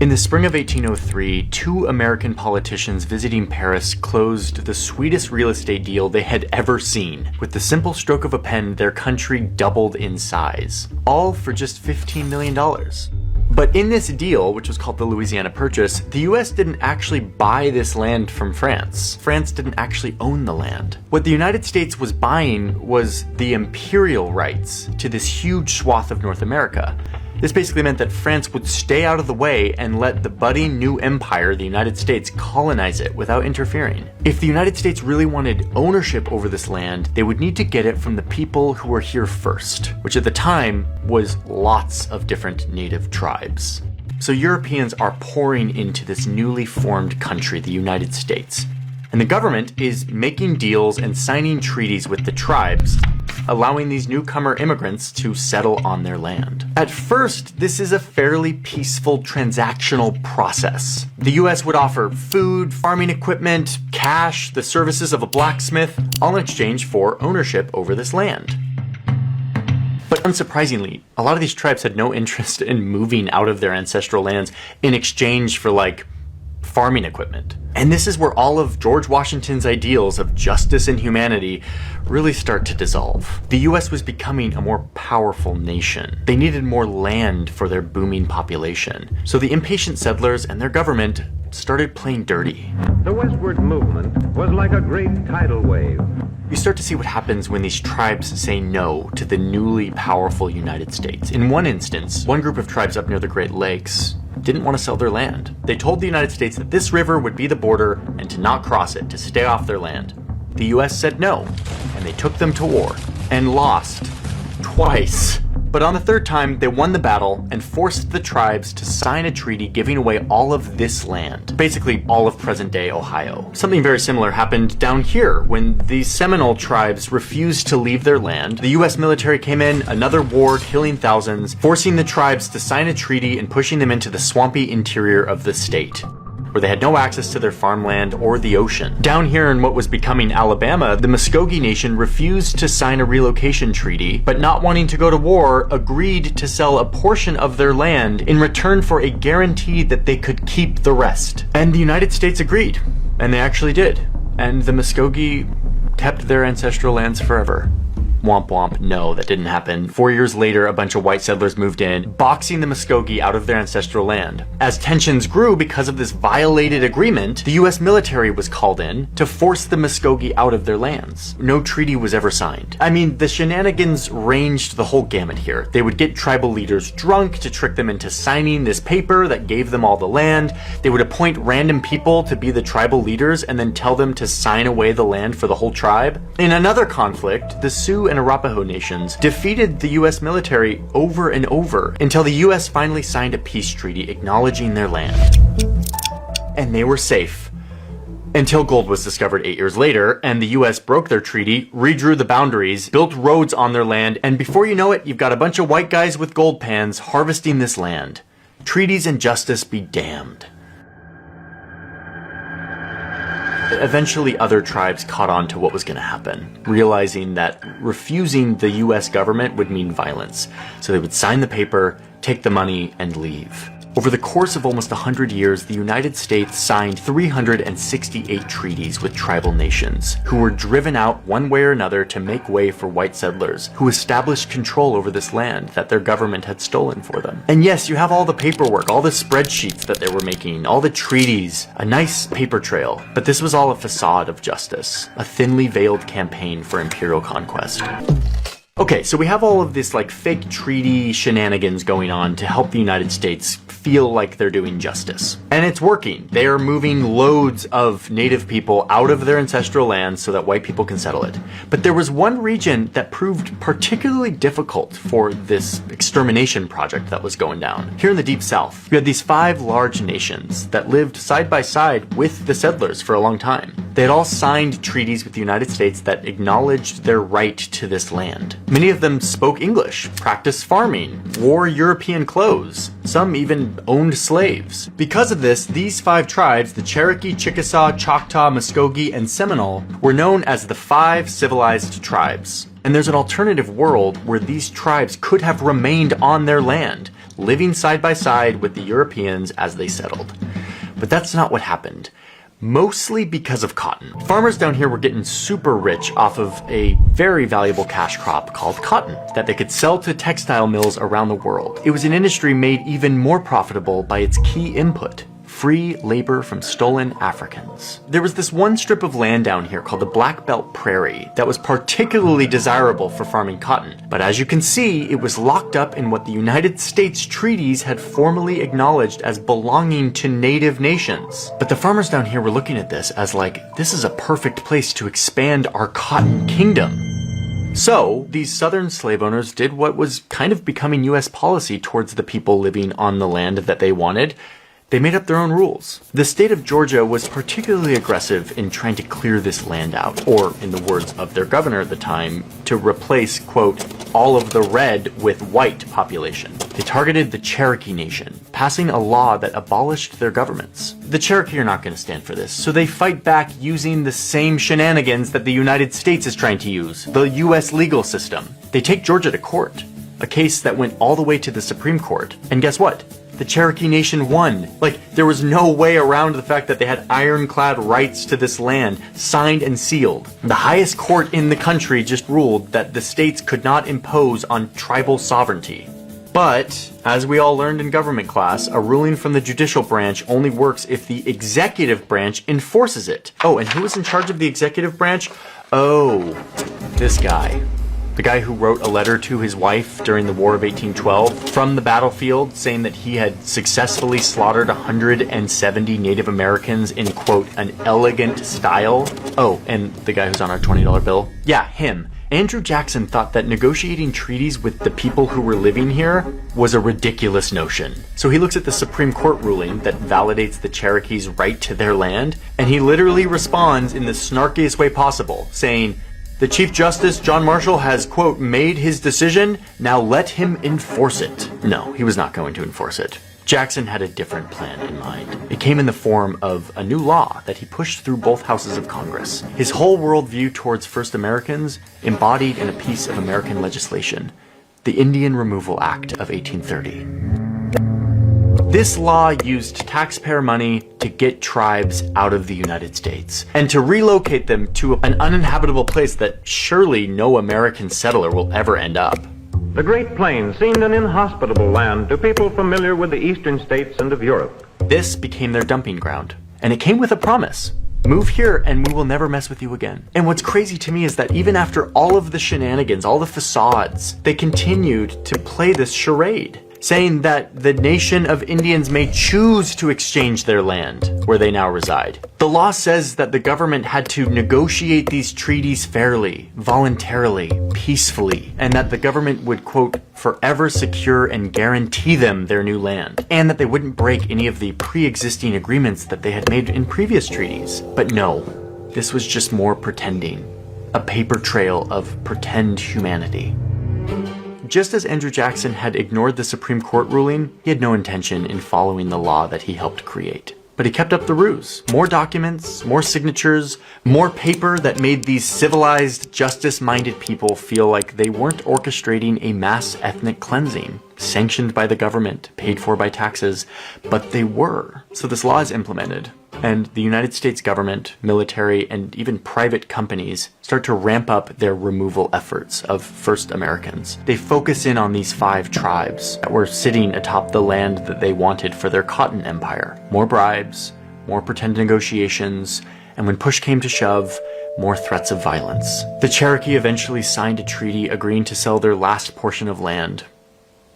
In the spring of 1803, two American politicians visiting Paris closed the sweetest real estate deal they had ever seen. With the simple stroke of a pen, their country doubled in size. All for just $15 million. But in this deal, which was called the Louisiana Purchase, the US didn't actually buy this land from France. France didn't actually own the land. What the United States was buying was the imperial rights to this huge swath of North America. This basically meant that France would stay out of the way and let the budding new empire, the United States, colonize it without interfering. If the United States really wanted ownership over this land, they would need to get it from the people who were here first, which at the time was lots of different native tribes. So Europeans are pouring into this newly formed country, the United States. And the government is making deals and signing treaties with the tribes, allowing these newcomer immigrants to settle on their land. At first, this is a fairly peaceful transactional process. The US would offer food, farming equipment, cash, the services of a blacksmith, all in exchange for ownership over this land. But unsurprisingly, a lot of these tribes had no interest in moving out of their ancestral lands in exchange for, farming equipment. And this is where all of George Washington's ideals of justice and humanity really start to dissolve. The US was becoming a more powerful nation. They needed more land for their booming population. So the impatient settlers and their government started playing dirty. The westward movement was like a great tidal wave. You start to see what happens when these tribes say no to the newly powerful United States. In one instance, one group of tribes up near the Great Lakes didn't want to sell their land. They told the United States that this river would be the border and to not cross it, to stay off their land. The US said no, and they took them to war and lost twice. But on the third time, they won the battle and forced the tribes to sign a treaty giving away all of this land, basically all of present-day Ohio. Something very similar happened down here when the Seminole tribes refused to leave their land. The US military came in, another war, killing thousands, forcing the tribes to sign a treaty and pushing them into the swampy interior of the state, where they had no access to their farmland or the ocean. Down here in what was becoming Alabama, the Muskogee Nation refused to sign a relocation treaty, but not wanting to go to war, agreed to sell a portion of their land in return for a guarantee that they could keep the rest. And the United States agreed, and they actually did. And the Muskogee kept their ancestral lands forever. Womp womp, no, that didn't happen. 4 years later, a bunch of white settlers moved in, boxing the Muskogee out of their ancestral land. As tensions grew because of this violated agreement, the US military was called in to force the Muskogee out of their lands. No treaty was ever signed. I mean, the shenanigans ranged the whole gamut here. They would get tribal leaders drunk to trick them into signing this paper that gave them all the land. They would appoint random people to be the tribal leaders and then tell them to sign away the land for the whole tribe. In another conflict, the Sioux and Arapaho nations defeated the US military over and over until the US finally signed a peace treaty acknowledging their land. And they were safe. Until gold was discovered 8 years later, and the US broke their treaty, redrew the boundaries, built roads on their land, and before you know it, you've got a bunch of white guys with gold pans harvesting this land. Treaties and justice be damned. Eventually, other tribes caught on to what was going to happen, realizing that refusing the US government would mean violence. So they would sign the paper, take the money, and leave. Over the course of almost 100 years, the United States signed 368 treaties with tribal nations, who were driven out one way or another to make way for white settlers, who established control over this land that their government had stolen for them. And yes, you have all the paperwork, all the spreadsheets that they were making, all the treaties, a nice paper trail, but this was all a facade of justice, a thinly veiled campaign for imperial conquest. Okay, so we have all of this fake treaty shenanigans going on to help the United States feel like they're doing justice. And it's working. They are moving loads of native people out of their ancestral lands so that white people can settle it. But there was one region that proved particularly difficult for this extermination project that was going down. Here in the Deep South, you had these 5 large nations that lived side by side with the settlers for a long time. They had all signed treaties with the United States that acknowledged their right to this land. Many of them spoke English, practiced farming, wore European clothes. Some even owned slaves. Because of this, these 5 tribes, the Cherokee, Chickasaw, Choctaw, Muskogee, and Seminole, were known as the 5 civilized tribes. And there's an alternative world where these tribes could have remained on their land, living side by side with the Europeans as they settled. But that's not what happened. Mostly because of cotton. Farmers down here were getting super rich off of a very valuable cash crop called cotton that they could sell to textile mills around the world. It was an industry made even more profitable by its key input: free labor from stolen Africans. There was this one strip of land down here called the Black Belt Prairie that was particularly desirable for farming cotton. But as you can see, it was locked up in what the United States treaties had formally acknowledged as belonging to native nations. But the farmers down here were looking at this as like, this is a perfect place to expand our cotton kingdom. So, these southern slave owners did what was kind of becoming US policy towards the people living on the land that they wanted. They made up their own rules. The state of Georgia was particularly aggressive in trying to clear this land out, or in the words of their governor at the time, to replace, quote, all of the red with white population. They targeted the Cherokee Nation, passing a law that abolished their governments. The Cherokee are not going to stand for this, so they fight back using the same shenanigans that the United States is trying to use, the US legal system. They take Georgia to court, a case that went all the way to the Supreme Court. And guess what? The Cherokee Nation won. Like, there was no way around the fact that they had ironclad rights to this land, signed and sealed. The highest court in the country just ruled that the states could not impose on tribal sovereignty. But, as we all learned in government class, a ruling from the judicial branch only works if the executive branch enforces it. Oh, and who was in charge of the executive branch? Oh, this guy. The guy who wrote a letter to his wife during the War of 1812 from the battlefield saying that he had successfully slaughtered 170 Native Americans in, quote, an elegant style. Oh, and the guy who's on our $20 bill? Yeah, him. Andrew Jackson thought that negotiating treaties with the people who were living here was a ridiculous notion. So he looks at the Supreme Court ruling that validates the Cherokees' right to their land, and he literally responds in the snarkiest way possible, saying, "The Chief Justice, John Marshall, has, quote, made his decision, now let him enforce it." No, he was not going to enforce it. Jackson had a different plan in mind. It came in the form of a new law that he pushed through both houses of Congress. His whole worldview towards First Americans embodied in a piece of American legislation, the Indian Removal Act of 1830. This law used taxpayer money to get tribes out of the United States and to relocate them to an uninhabitable place that surely no American settler will ever end up. The Great Plains seemed an inhospitable land to people familiar with the eastern states and of Europe. This became their dumping ground, and it came with a promise. Move here and we will never mess with you again. And what's crazy to me is that even after all of the shenanigans, all the facades, they continued to play this charade, saying that the nation of Indians may choose to exchange their land where they now reside. The law says that the government had to negotiate these treaties fairly, voluntarily, peacefully, and that the government would, quote, forever secure and guarantee them their new land, and that they wouldn't break any of the pre-existing agreements that they had made in previous treaties. But no, this was just more pretending, a paper trail of pretend humanity. Just as Andrew Jackson had ignored the Supreme Court ruling, he had no intention in following the law that he helped create. But he kept up the ruse. More documents, more signatures, more paper that made these civilized, justice-minded people feel like they weren't orchestrating a mass ethnic cleansing, sanctioned by the government, paid for by taxes, but they were. So this law is implemented, and the United States government, military, and even private companies start to ramp up their removal efforts of First Americans. They focus in on these 5 tribes that were sitting atop the land that they wanted for their cotton empire. More bribes, more pretend negotiations, and when push came to shove, more threats of violence. The Cherokee eventually signed a treaty agreeing to sell their last portion of land,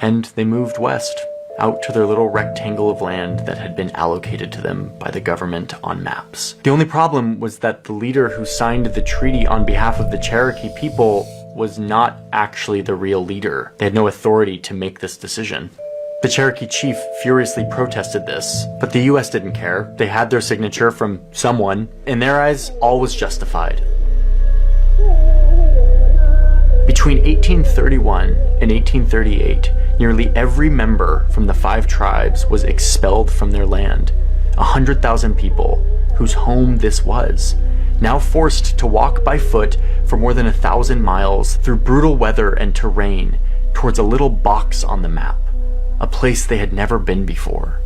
and they moved west, out to their little rectangle of land that had been allocated to them by the government on maps. The only problem was that the leader who signed the treaty on behalf of the Cherokee people was not actually the real leader. They had no authority to make this decision. The Cherokee chief furiously protested this, but the US didn't care. They had their signature from someone. In their eyes, all was justified. Between 1831 and 1838, nearly every member from the 5 tribes was expelled from their land. 100,000 people, whose home this was, now forced to walk by foot for more than 1,000 miles through brutal weather and terrain towards a little box on the map. a place they had never been before.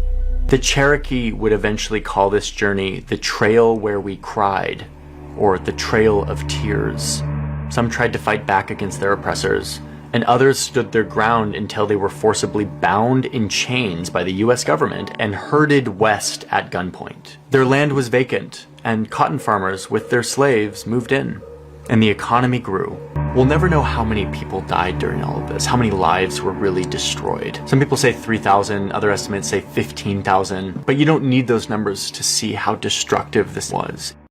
The Cherokee would eventually call this journey the Trail Where We Cried, or the Trail of Tears. Some tried to fight back against their oppressors, and others stood their ground until they were forcibly bound in chains by the US government and herded west at gunpoint. Their land was vacant, and cotton farmers with their slaves moved in, and the economy grew. We'll never know how many people died during all of this, how many lives were really destroyed. Some people say 3,000, other estimates say 15,000, but you don't need those numbers to see how destructive this was.